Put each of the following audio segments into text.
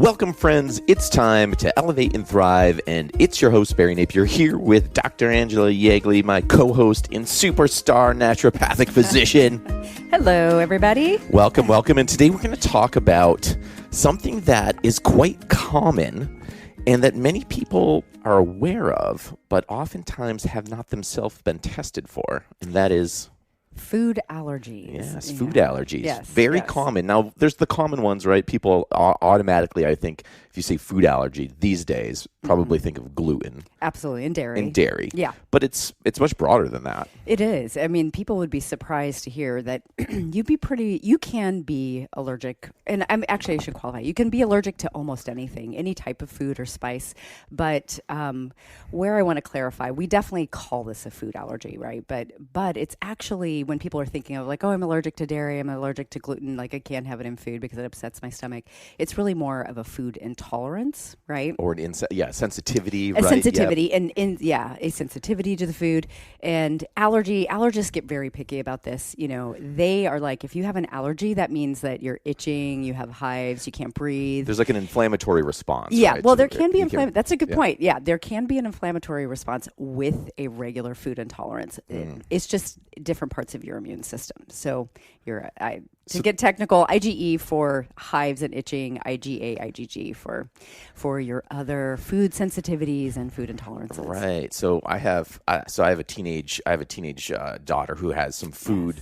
Welcome, friends. It's time to elevate and thrive, and it's your host, Barry Napier, here with Dr. Angela Yeagley, my co-host and superstar naturopathic physician. Hello, everybody. Welcome, welcome. And today we're going to talk about something that is quite common and that many people are aware of, but oftentimes have not themselves been tested for, and that is food allergies. Yes, food allergies. Yes, Very yes. common. Now, there's the common ones, right? People automatically, I think, if you say food allergy these days, probably think of gluten. Absolutely, and dairy. And dairy. Yeah. But it's much broader than that. It is. I mean, people would be surprised to hear that you can be allergic, and I should qualify. You can be allergic to almost anything, any type of food or spice. But where I want to clarify, we definitely call this a food allergy, right? But it's actually, when people are thinking of like, oh, I'm allergic to dairy, I'm allergic to gluten, like I can't have it in food because it upsets my stomach. It's really more of a food intolerance, right? Or sensitivity, A right? sensitivity, a sensitivity to the food. And allergists get very picky about this. You know, they are like, if you have an allergy, that means that you're itching, you have hives, you can't breathe. There's like an inflammatory response. Yeah, right? well, So there can be that's a good yeah. point. Yeah, there can be an inflammatory response with a regular food intolerance. It's just different parts of your immune system. So get technical, IgE for hives and itching, IgA, IgG for your other food sensitivities and food intolerances. Right. So I have a teenage daughter who has some food,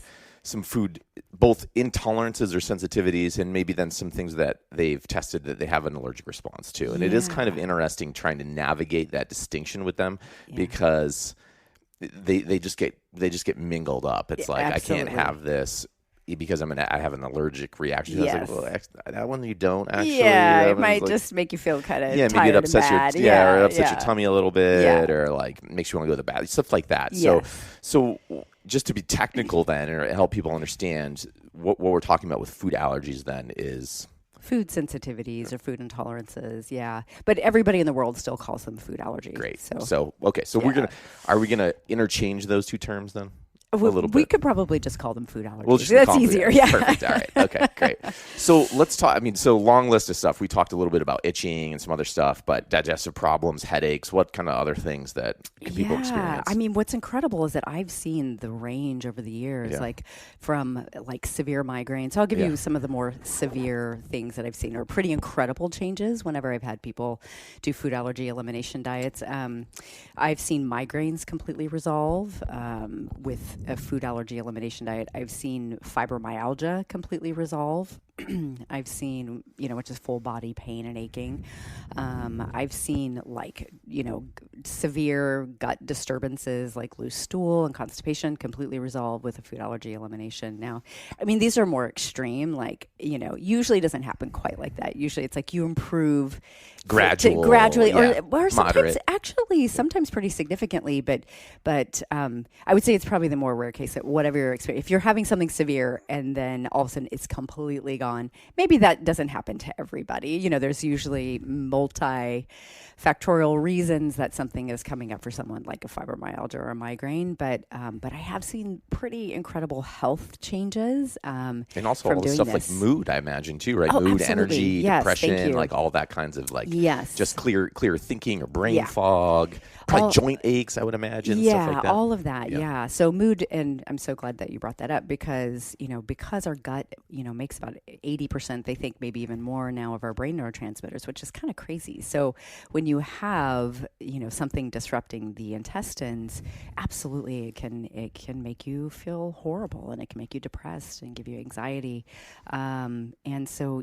both intolerances or sensitivities, and maybe then some things that they've tested that they have an allergic response to. And it is kind of interesting trying to navigate that distinction with them because they just get mingled up. It's like, absolutely. I can't have this because I have an allergic reaction. Yes. I was like, well, that one you don't actually. Yeah, it was might like, just make you feel kind of maybe tired it upsets and bad. or it upsets your tummy a little bit, Yeah. or like makes you want to go to the bathroom, stuff like that. Yes. So just to be technical then, or help people understand what we're talking about with food allergies then is food sensitivities or food intolerances. Yeah, but everybody in the world still calls them food allergies. great. So Are we gonna interchange those two terms then? A little bit. We could probably just call them food allergies. We'll just That's call them easier. food. Yeah. Perfect. All right. Okay, great. So let's talk. So long list of stuff. We talked a little bit about itching and some other stuff, but digestive problems, headaches, what kind of other things that people experience? I mean, what's incredible is that I've seen the range over the years, like from like severe migraines. So I'll give you some of the more severe things that I've seen, or pretty incredible changes whenever I've had people do food allergy elimination diets. I've seen migraines completely resolve with a food allergy elimination diet. I've seen fibromyalgia completely resolve. I've seen, which is full body pain and aching. I've seen severe gut disturbances like loose stool and constipation completely resolve with a food allergy elimination. Now, I mean, these are more extreme, usually it doesn't happen quite like that. Usually it's like you improve gradually, or sometimes pretty significantly, but I would say it's probably the more rare case that whatever your experience, if you're having something severe and then all of a sudden it's completely gone, maybe that doesn't happen to everybody. There's usually multifactorial reasons that something is coming up for someone like a fibromyalgia or a migraine, but I have seen pretty incredible health changes. And also all the stuff like mood, I imagine too, right? Oh, mood, absolutely. energy, Yes, depression, like all that kinds of just clear thinking or brain fog, probably joint aches, I would imagine. Stuff like that. All of that. Yeah. So mood, and I'm so glad that you brought that up because our gut, makes about 80%, they think maybe even more now, of our brain neurotransmitters, which is kind of crazy. So when you have, something disrupting the intestines, absolutely it can make you feel horrible, and it can make you depressed and give you anxiety. And so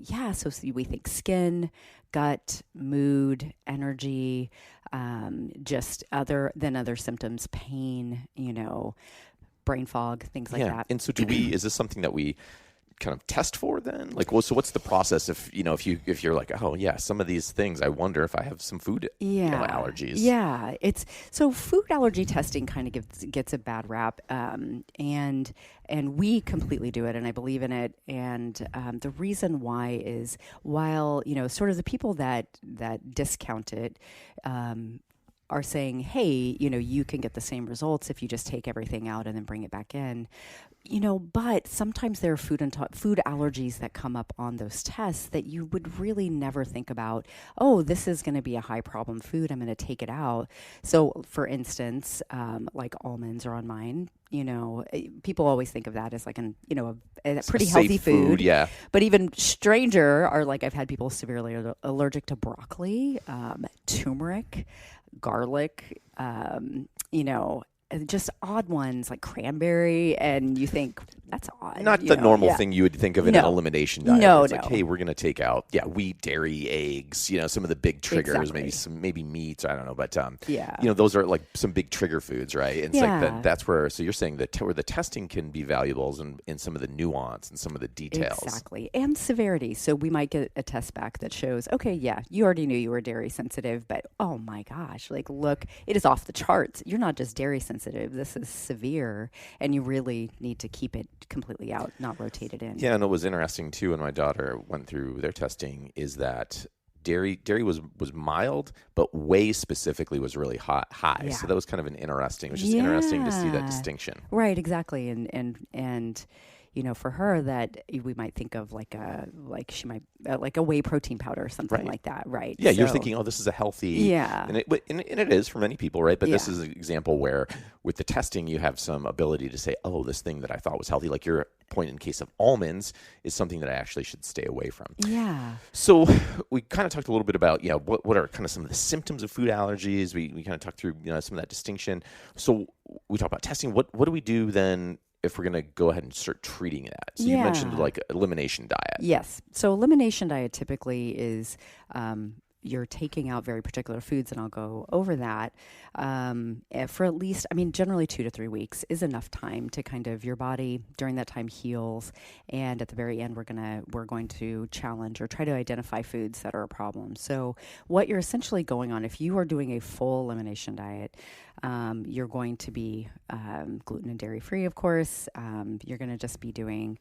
we think skin, gut, mood, energy, just other symptoms, pain, brain fog, things like that. And so is this something that we kind of test for then? So what's the process if you're like, oh yeah, some of these things, I wonder if I have some food allergies. Yeah. So food allergy testing kind of gets a bad rap. And we completely do it, and I believe in it. And the reason why is, while, sort of the people that discount it, are saying, hey, you can get the same results if you just take everything out and then bring it back in. But sometimes there are food allergies that come up on those tests that you would really never think about. Oh, this is going to be a high problem food. I'm going to take it out. So, for instance, like almonds are on mine. People always think of that as like a pretty healthy food. Yeah. But even stranger are like, I've had people severely allergic to broccoli, turmeric, garlic, just odd ones like cranberry, and you think that's odd. Not the normal thing you would think of in an elimination diet. No, it's like, hey, we're going to take out wheat, dairy, eggs. Some of the big triggers, maybe meats. I don't know, but those are like some big trigger foods, right? And it's like that's where. So you're saying that where the testing can be valuable in some of the nuance and some of the details, exactly, and severity. So we might get a test back that shows, okay, you already knew you were dairy sensitive, but oh my gosh, like look, it is off the charts. You're not just dairy sensitive. This is severe, and you really need to keep it completely out, not rotate it in. Yeah, and it was interesting too when my daughter went through their testing is that dairy was mild, but whey specifically was really high. Yeah. So that was kind of interesting. It was just interesting to see that distinction. Right, exactly, and for her that we might think of like a whey protein powder or something like that, right? Yeah, you're thinking, oh, this is a healthy, and it is for many people, right? But this is an example where with the testing, you have some ability to say, oh, this thing that I thought was healthy, like your point in case of almonds, is something that I actually should stay away from. Yeah. So we kind of talked a little bit about, what are kind of some of the symptoms of food allergies. We kind of talked through, some of that distinction. So we talked about testing. What do we do then if we're going to go ahead and start treating that? So you mentioned like elimination diet. Yes. So elimination diet typically is you're taking out very particular foods, and I'll go over that for at least, generally 2 to 3 weeks is enough time to kind of your body during that time heals. And at the very end, we're going to challenge or try to identify foods that are a problem. So what you're essentially going on, if you are doing a full elimination diet, you're going to be gluten and dairy free, of course. You're going to just be doing,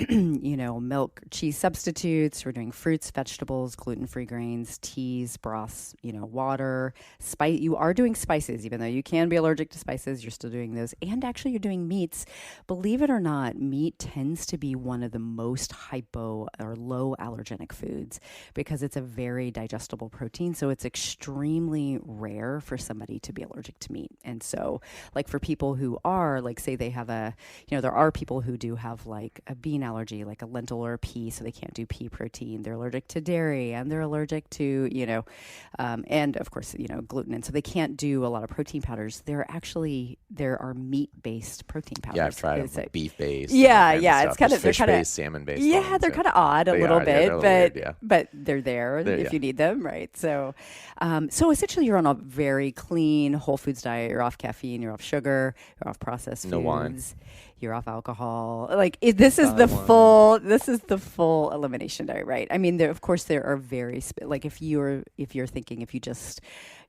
milk, cheese substitutes. We're doing fruits, vegetables, gluten-free grains, teas, broths, water, spice. You are doing spices, even though you can be allergic to spices. You're still doing those, and actually, you're doing meats. Believe it or not, meat tends to be one of the most hypo or low allergenic foods because it's a very digestible protein. So it's extremely rare for somebody to be allergic to meat. And so, like for people who are, like, say they have there are people who do have like a bean allergy, like a lentil or a pea, so they can't do pea protein. They're allergic to dairy, and they're allergic to, and of course, gluten. And so they can't do a lot of protein powders. There are meat-based protein powders. Yeah, I've tried them, like beef-based. Yeah. It's kind of fish-based, salmon-based. Yeah, they're kind of odd a little bit, but they're there if you need them, right? So, so essentially, you're on a very clean whole foods diet. You're off caffeine, you're off sugar, you're off processed foods. No wine. You're off alcohol. This is the full elimination diet, right? Of course there are very if you're thinking,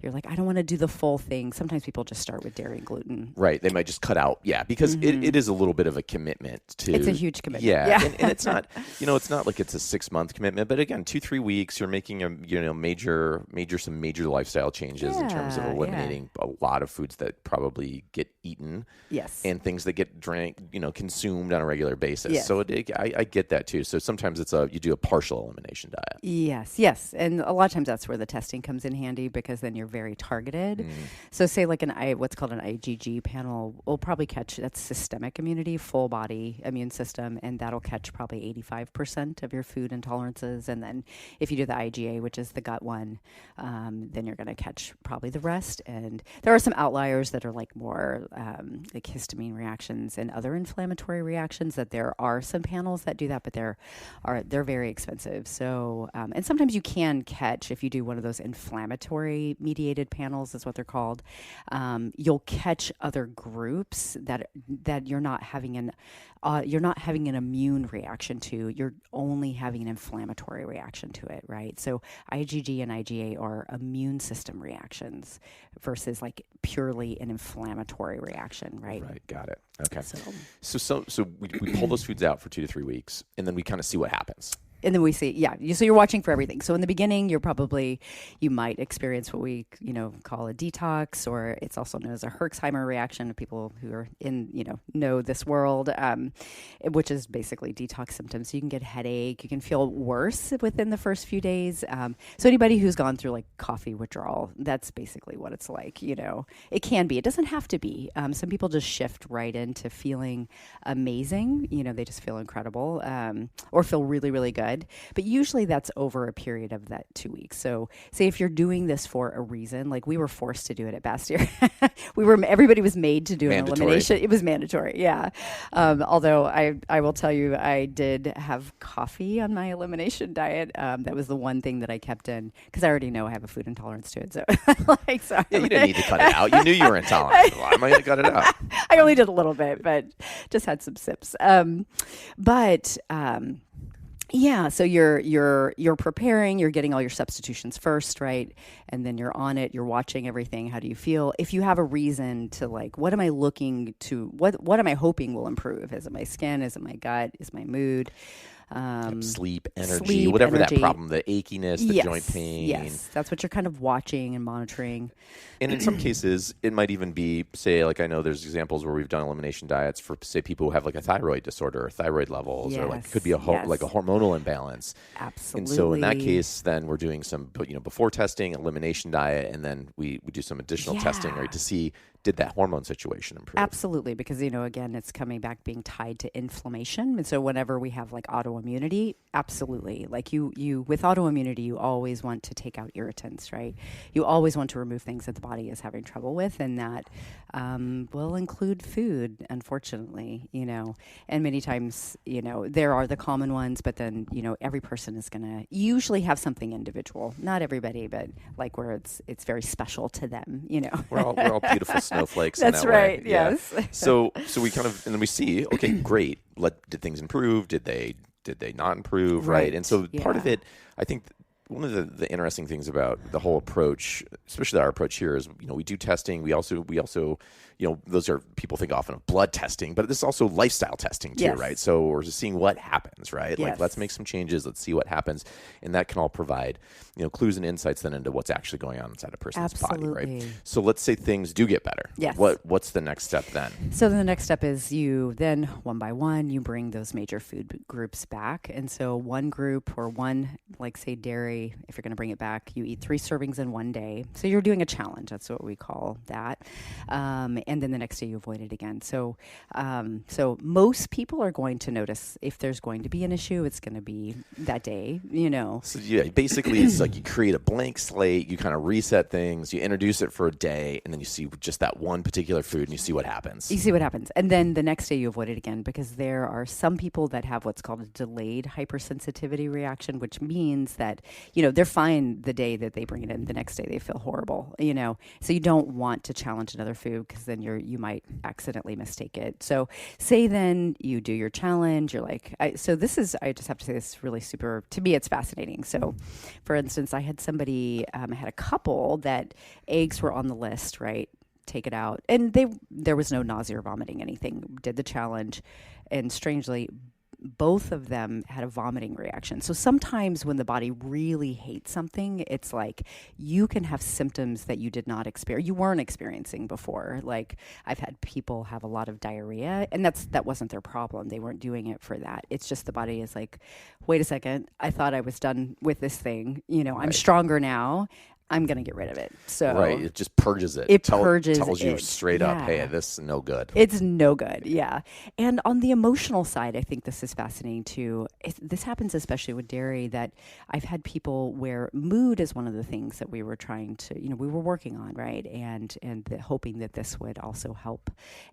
you're like, I don't want to do the full thing. Sometimes people just start with dairy and gluten. Right. They might just cut out. Yeah. Because it is a little bit of a commitment to. It's a huge commitment. Yeah. And it's not, it's not like it's a 6-month commitment, but again, 2-3 weeks, you're making some major lifestyle changes in terms of eliminating a lot of foods that probably get eaten. Yes. And things that get drank, consumed on a regular basis. Yes. So I get that too. So sometimes you do a partial elimination diet. Yes. And a lot of times that's where the testing comes in handy, because then you're very targeted. So say like what's called an IgG panel will probably catch, that's systemic immunity, full body immune system, and that'll catch probably 85% of your food intolerances. And then if you do the IgA, which is the gut one, then you're going to catch probably the rest. And there are some outliers that are like more like histamine reactions and other inflammatory reactions, that there are some panels that do that, but they're very expensive. So and sometimes you can catch, if you do one of those inflammatory mediated panels, is what they're called, you'll catch other groups that you're not having an immune reaction to. You're only having an inflammatory reaction to it, right? So IgG and IgA are immune system reactions versus like purely an inflammatory reaction, right? Right, got it. Okay. So we pull those foods out for 2 to 3 weeks, and then we kind of see what happens. And then we see, so you're watching for everything. So in the beginning, you might experience what we, call a detox, or it's also known as a Herxheimer reaction. People who are know this world, which is basically detox symptoms. So you can get a headache, you can feel worse within the first few days. So anybody who's gone through like coffee withdrawal, that's basically what it's like. It can be. It doesn't have to be. Some people just shift right into feeling amazing. They just feel incredible, or feel really, really good. But usually that's over a period of that 2 weeks. So say if you're doing this for a reason, like we were forced to do it at Bastyr. Everybody was made to do an elimination. It was mandatory. Yeah. Although I will tell you, I did have coffee on my elimination diet. That was the one thing that I kept in because I already know I have a food intolerance to it. So you didn't need to cut it out. You knew you were intolerant. Why am I going to cut it out? I only did a little bit, but just had some sips. Yeah, so you're preparing, you're getting all your substitutions first, right? And then you're on it, you're watching everything. How do you feel? If you have a reason to like, what am I looking to, what am I hoping will improve? Is it my skin? Is it my gut? Is my mood? Sleep, energy, whatever that problem, the achiness, the joint pain. Yes, that's what you're kind of watching and monitoring. And in some cases, it might even be, say, like I know there's examples where we've done elimination diets for, say, people who have like a thyroid disorder or thyroid levels, or like could be like a hormonal imbalance. Absolutely. And so in that case, then we're doing some, before testing, elimination diet, and then we do some additional testing, right, to see, did that hormone situation improve? Absolutely, because, again, it's coming back being tied to inflammation. And so whenever we have like autoimmunity, absolutely. Like you with autoimmunity, you always want to take out irritants, right? You always want to remove things that the body is having trouble with, and that will include food, unfortunately, and many times, there are the common ones, but then, every person is going to usually have something individual. Not everybody, but like where it's very special to them, We're all beautiful snowflakes. That's in that right. Way. Yes. Yeah. So we kind of, and then we see, okay, great. Did things improve? Did they not improve? Right. And so part of it, I think one of the interesting things about the whole approach, especially our approach here, is, we do testing. We also, those are, people think often of blood testing, but this is also lifestyle testing too, right? So we're just seeing what happens, right? Like, let's make some changes. Let's see what happens. And that can all provide, clues and insights then into what's actually going on inside a person's body, right? So let's say things do get better. Yes. What's the next step then? So the next step is you then, one by one, you bring those major food groups back. And so one group, or one, like say dairy, if you're going to bring it back, you eat 3 servings in one day. So you're doing a challenge. That's what we call that. And then the next day you avoid it again. So most people are going to notice if there's going to be an issue, it's going to be that day, So basically it's like you create a blank slate, you kind of reset things, you introduce it for a day, and then you see just that one particular food and you see what happens. You see what happens. And then the next day you avoid it again, because there are some people that have what's called a delayed hypersensitivity reaction, which means that, they're fine the day that they bring it in. The next day they feel horrible, So you don't want to challenge another food, because then you might accidentally mistake it. So say then you do your challenge, you're like, I just have to say this really super, to me it's fascinating. So for instance, I had somebody, I had a couple that eggs were on the list, right? Take it out. And there was no nausea or vomiting, anything. Did the challenge. And strangely, both of them had a vomiting reaction. So sometimes when the body really hates something, it's like you can have symptoms that you did not experience, you weren't experiencing before. Like I've had people have a lot of diarrhea, and that wasn't their problem. They weren't doing it for that. It's just the body is like, wait a second, I thought I was done with this thing. I'm stronger now. I'm going to get rid of it. So right, it just purges it. It tells you straight up, hey, this is no good. It's no good, yeah. And on the emotional side, I think this is fascinating too. This happens especially with dairy, that I've had people where mood is one of the things that we were trying to, we were working on, right? And hoping that this would also help.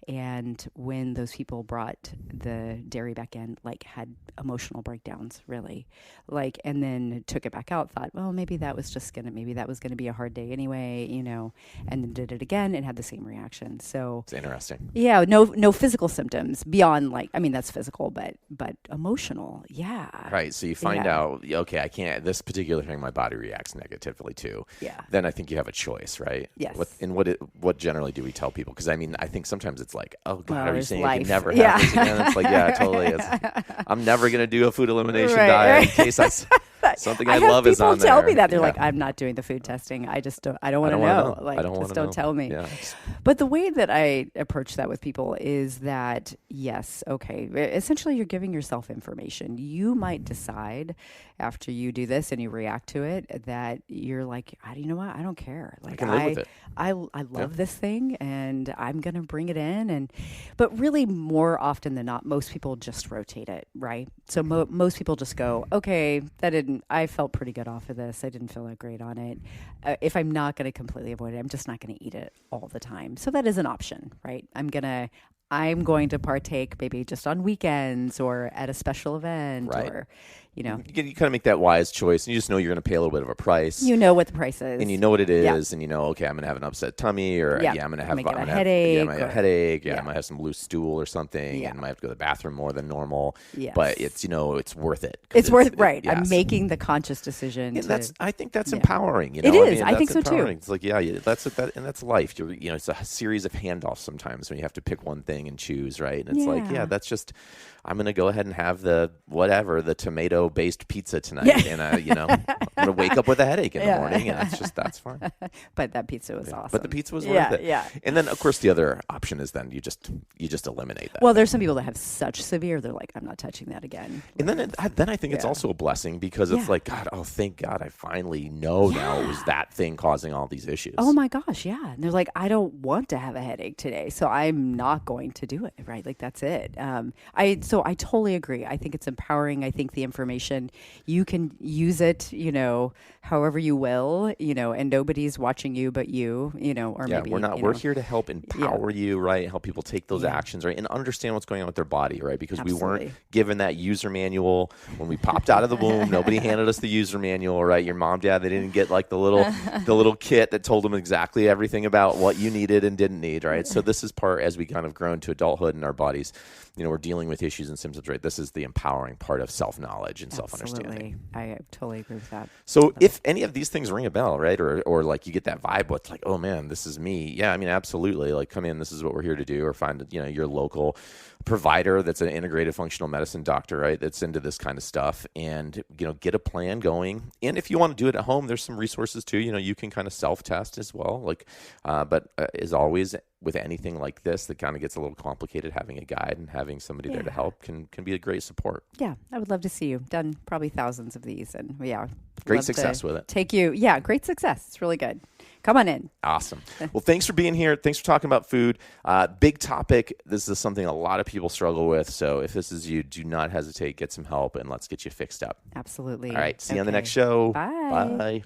And when those people brought the dairy back in, like had emotional breakdowns, really, and then took it back out, thought, well, maybe that was going going to be a hard day anyway, and then did it again and had the same reaction. So it's interesting. Yeah, no physical symptoms beyond that's physical, but emotional. Yeah. Right. So you find out, okay, I can't, this particular thing my body reacts negatively to. Yeah. Then I think you have a choice, right? Yes. What generally do we tell people? Because I think sometimes it's like, oh God, are you saying life. you can never have this again? It's like, yeah, totally. I'm never going to do a food elimination diet in case something I love is on there. People tell me that. They're like, I'm not doing the food testing. I don't want to know. Like, just don't tell me. Yeah. But the way that I approach that with people is that, yes, okay, essentially you're giving yourself information. You might decide after you do this and you react to it that you're like, you know what? I don't care. Like, I can live with it. I love this thing and I'm going to bring it in. But really more often than not, most people just rotate it, right? So most people just go, okay, I felt pretty good off of this. I didn't feel that great on it. If I'm not going to completely avoid it, I'm just not going to eat it all the time. So that is an option, right? I'm going to partake maybe just on weekends or at a special event, right. or you kind of make that wise choice, and you just know you're going to pay a little bit of a price. You know what the price is, and you know what it is, and okay, I'm going to have an upset tummy, or I'm going to have a headache. I might have a headache. I might have some loose stool or something, and I might have to go to the bathroom more than normal. Yes. But it's it's worth it. It's worth it, right? Yes. I'm making the conscious decision. And I think that's empowering. It is. I think so too. It's like that's life. It's a series of handoffs sometimes when you have to pick one thing and choose, right? And it's that's just. I'm going to go ahead and have the tomato-based pizza tonight. And, I'm going to wake up with a headache in the morning, and that's fine. But that pizza was awesome. But the pizza was worth it. Yeah. And then, of course, the other option is then you just eliminate that. Well, there's some people that have such severe, they're like, I'm not touching that again. And then I think it's also a blessing because it's like, God, thank God I finally know now it was that thing causing all these issues. Oh, my gosh, yeah. And they're like, I don't want to have a headache today, so I'm not going to do it, right? Like, that's it. So I totally agree. I think it's empowering. I think the information, you can use it, however you will, and nobody's watching you but you, or maybe. We're here to help empower you, right? Help people take those actions, right? And understand what's going on with their body, right? Because we weren't given that user manual when we popped out of the womb. Nobody handed us the user manual, right? Your mom, dad, they didn't get like the little kit that told them exactly everything about what you needed and didn't need, right? So this is part as we kind of grow into adulthood in our bodies, we're dealing with issues and symptoms, right? This is the empowering part of self-knowledge and self-understanding. I totally agree with that. So if any of these things ring a bell, right? Or like you get that vibe, what's like, oh man, this is me. Yeah, I mean, absolutely. Like come in, this is what we're here to do, or find, your local provider that's an integrated functional medicine doctor, right? That's into this kind of stuff and, get a plan going. And if you want to do it at home, there's some resources too. You can kind of self-test as well. Like, but as always, with anything like this that kind of gets a little complicated, having a guide and having somebody there to help can be a great support. Yeah, I would love to see you. Done probably thousands of these, and great success with it. Take you, great success. It's really good. Come on in. Awesome. Well, thanks for being here. Thanks for talking about food. Big topic. This is something a lot of people struggle with. So if this is you, do not hesitate. Get some help, and let's get you fixed up. Absolutely. All right. See you on the next show. Bye. Bye.